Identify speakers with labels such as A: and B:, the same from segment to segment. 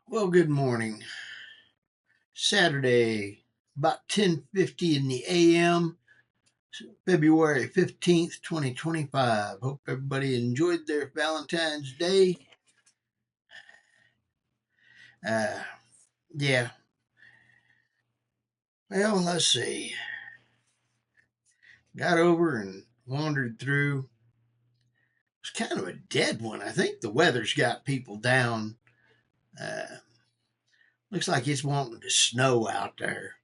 A: Well, good morning. Saturday, about 10:50 in the a.m., February 15th, 2025. Hope everybody enjoyed their Valentine's Day. Uh, yeah, well, let's see. Got over and wandered through. It's kind of a dead one. I think the weather's got people down. Uh, Looks like it's wanting to snow out there.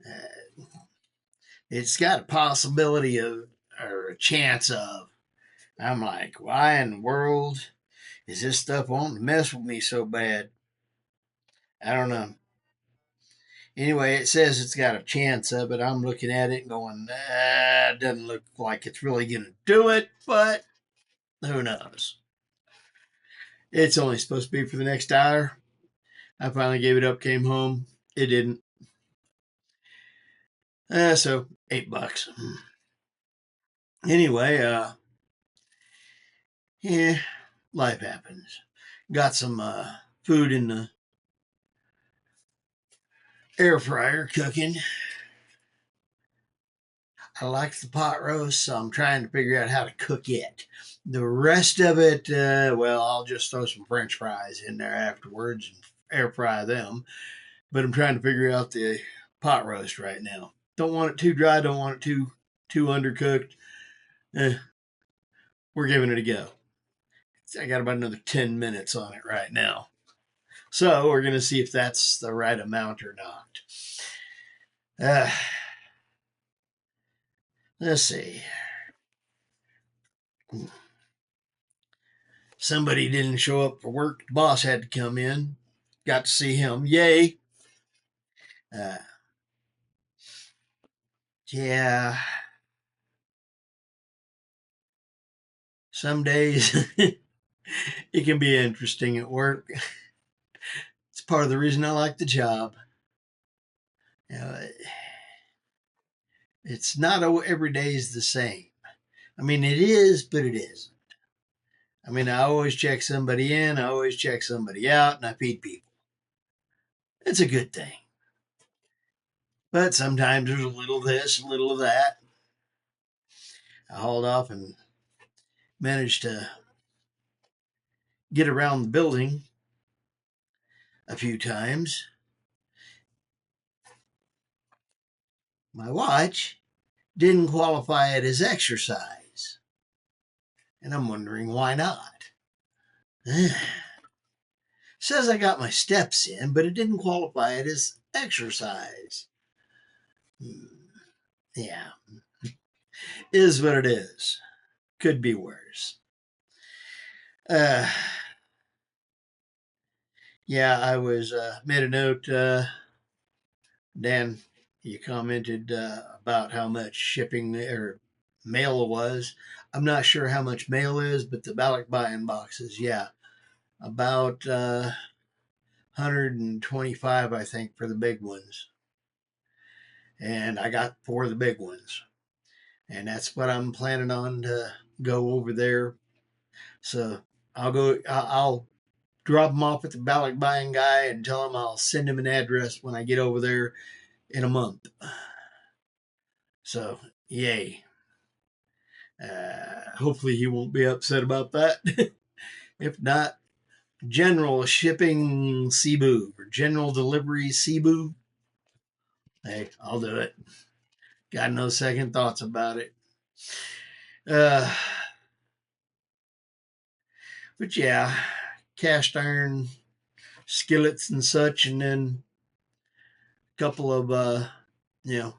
A: Uh, it's got a possibility of, or a chance of. I'm like, why in the world is this stuff wanting to mess with me so bad? I don't know. Anyway, it says it's got a chance of it. I'm looking at it and going, it doesn't look like it's really going to do it, but who knows? It's only supposed to be for the next hour. I finally gave it up, came home. It didn't. So $8. Anyway, yeah, life happens. Got some food in the air fryer cooking. I like the pot roast, so I'm trying to figure out how to cook it. The rest of it, well, I'll just throw some French fries in there afterwards and air fry them. But I'm trying to figure out the pot roast right now. Don't want it too dry. Don't want it too undercooked. Eh, we're giving it a go. I got about another 10 minutes on it right now. So we're going to see if that's the right amount or not. Uh, let's see. Somebody didn't show up for work. The boss had to come in. Got to see him. Yay. Uh, yeah. Some days it can be interesting at work. It's part of the reason I like the job. You know, it's not every day is the same. I mean, it is, but it isn't. I mean, I always check somebody in, I always check somebody out, and I feed people. It's a good thing. But sometimes there's a little of this, a little of that. I hauled off and managed to get around the building a few times. My watch didn't qualify it as exercise, and I'm wondering why not. Says I got my steps in, but it didn't qualify it as exercise. Yeah, is what it is. Could be worse. Uh, yeah, I was made a note. Dan, you commented about how much shipping or mail was. I'm not sure how much mail is, but the ballot buying boxes, yeah, about 125, I think, for the big ones. And I got four of the big ones. And that's what I'm planning on to go over there. So I'll drop them off at the ballot buying guy and tell him I'll send him an address when I get over there in a month. So, yay. Hopefully he won't be upset about that. If not, General Shipping Cebu or General Delivery Cebu. Hey, I'll do it. Got no second thoughts about it. Uh, but yeah, cast iron skillets and such, and then a couple of you know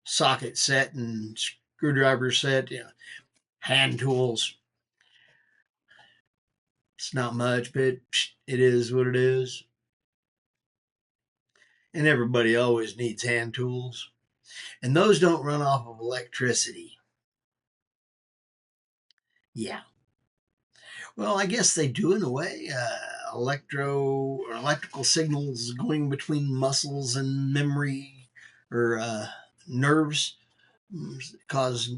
A: socket set and screwdriver set, hand tools. It's not much, but it is what it is. And everybody always needs hand tools, and those don't run off of electricity. Yeah. Well, I guess they do in a way. Electrical signals going between muscles and memory or nerves cause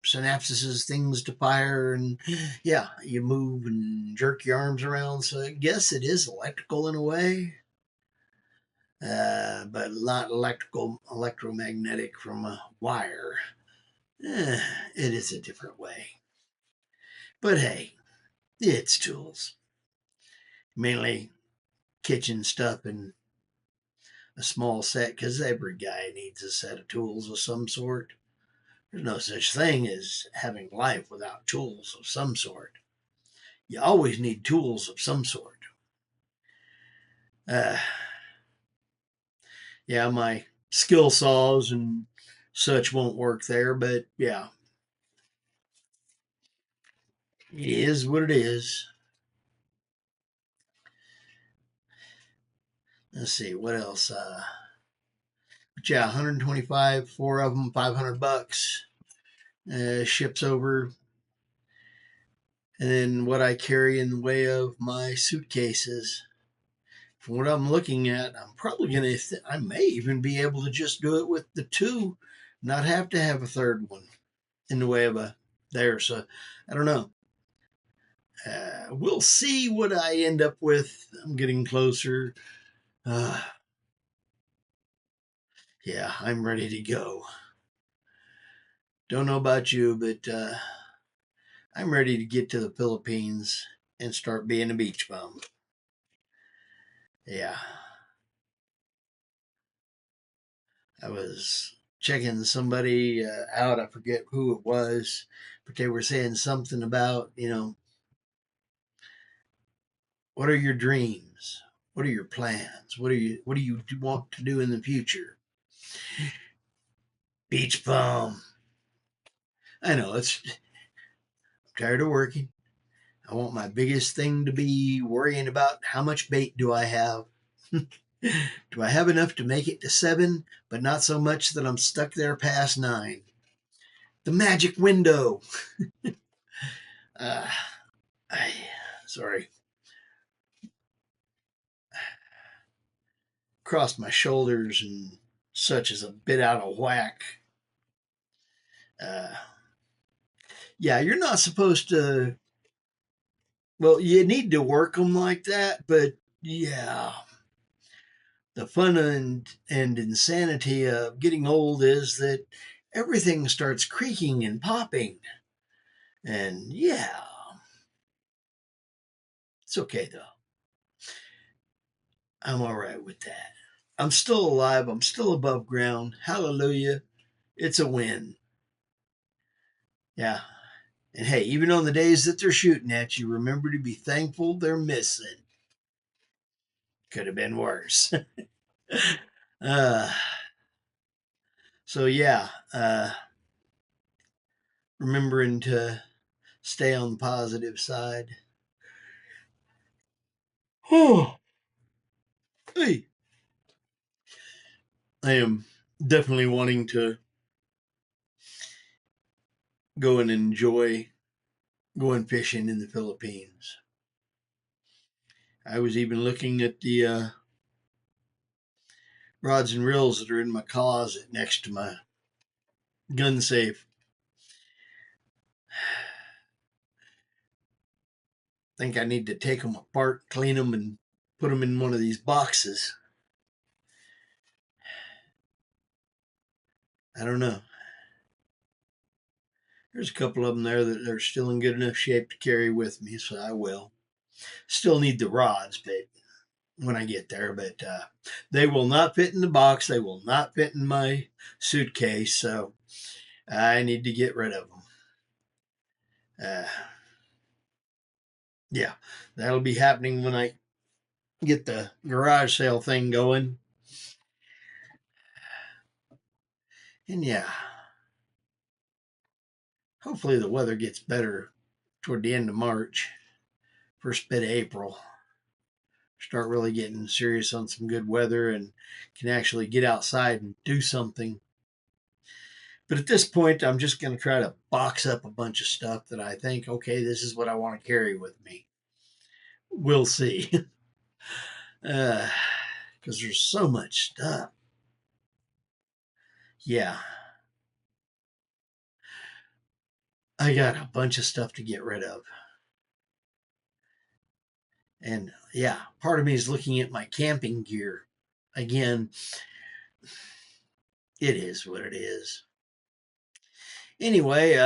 A: synapses, things to fire, and yeah, you move and jerk your arms around. So I guess it is electrical in a way, but not electromagnetic from a wire. It is a different way. But hey, it's tools. Mainly kitchen stuff and a small set, because every guy needs a set of tools of some sort. There's no such thing as having life without tools of some sort. You always need tools of some sort. Uh, yeah, my skill saws and such won't work there, but yeah, it is what it is. Let's see what else. But yeah, 125, four of them, $500. Ships over, and then what I carry in the way of my suitcases. From what I'm looking at, I'm probably gonna. I may even be able to just do it with the two, not have to have a third one in the way of a there. So I don't know. We'll see what I end up with. I'm getting closer. Uh, yeah, I'm ready to go. Don't know about you, but I'm ready to get to the Philippines and start being a beach bum. Yeah, I was checking somebody out. I forget who it was, but they were saying something about, what are your dreams? What are your plans? What do you want to do in the future? Beach bum. I know I'm tired of working. I want my biggest thing to be worrying about how much bait do I have? Do I have enough to make it to 7, but not so much that I'm stuck there past 9? The magic window. Uh, I, sorry. Crossed my shoulders and such is a bit out of whack. Uh, yeah, you're not supposed to. Well, you need to work them like that, but yeah, the fun and insanity of getting old is that everything starts creaking and popping. And yeah, it's okay though. I'm all right with that. I'm still alive. I'm still above ground. Hallelujah. It's a win. Yeah. And hey, even on the days that they're shooting at you, remember to be thankful they're missing. Could have been worse. uh, so, yeah, remembering to stay on the positive side. Oh, hey, I am definitely wanting to go and enjoy going fishing in the Philippines. I was even looking at the rods and reels that are in my closet next to my gun safe. I think I need to take them apart, clean them, and put them in one of these boxes. I don't know. There's a couple of them there that are still in good enough shape to carry with me, so I will. Still need the rods, but when I get there, but they will not fit in the box. They will not fit in my suitcase, so I need to get rid of them. Uh, yeah, that'll be happening when I get the garage sale thing going. And yeah, hopefully the weather gets better toward the end of March, first bit of April. Start really getting serious on some good weather and can actually get outside and do something. But at this point, I'm just going to try to box up a bunch of stuff that I think, okay, this is what I want to carry with me. We'll see. Because there's so much stuff. Yeah. I got a bunch of stuff to get rid of. And yeah, part of me is looking at my camping gear. Again, it is what it is. Anyway,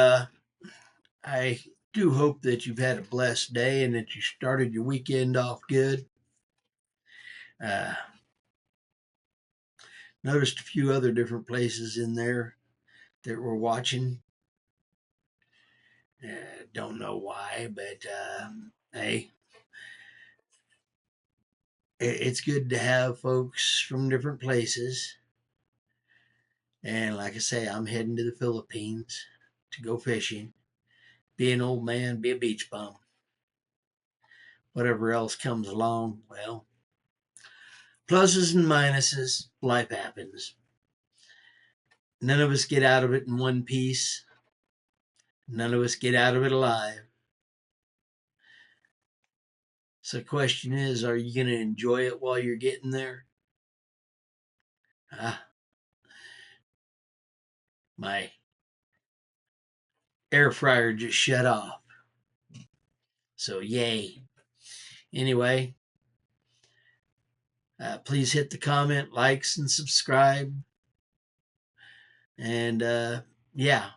A: I do hope that you've had a blessed day and that you started your weekend off good. Uh, Noticed a few other different places in there that were watching. Don't know why, but hey, it's good to have folks from different places. And like I say, I'm heading to the Philippines to go fishing. Be an old man, be a beach bum. Whatever else comes along, well, pluses and minuses, life happens. None of us get out of it in one piece. None of us get out of it alive. So the question is, are you going to enjoy it while you're getting there? My air fryer just shut off. So yay. Anyway, please hit the comment, likes, and subscribe. And yeah,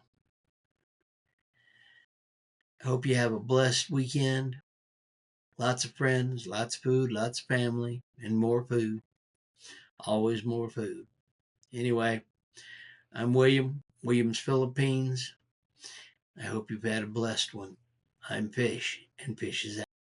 A: hope you have a blessed weekend. Lots of friends, lots of food, lots of family, and more food. Always more food. Anyway, I'm Williams Philippines. I hope you've had a blessed one. I'm Fish, and Fish is out.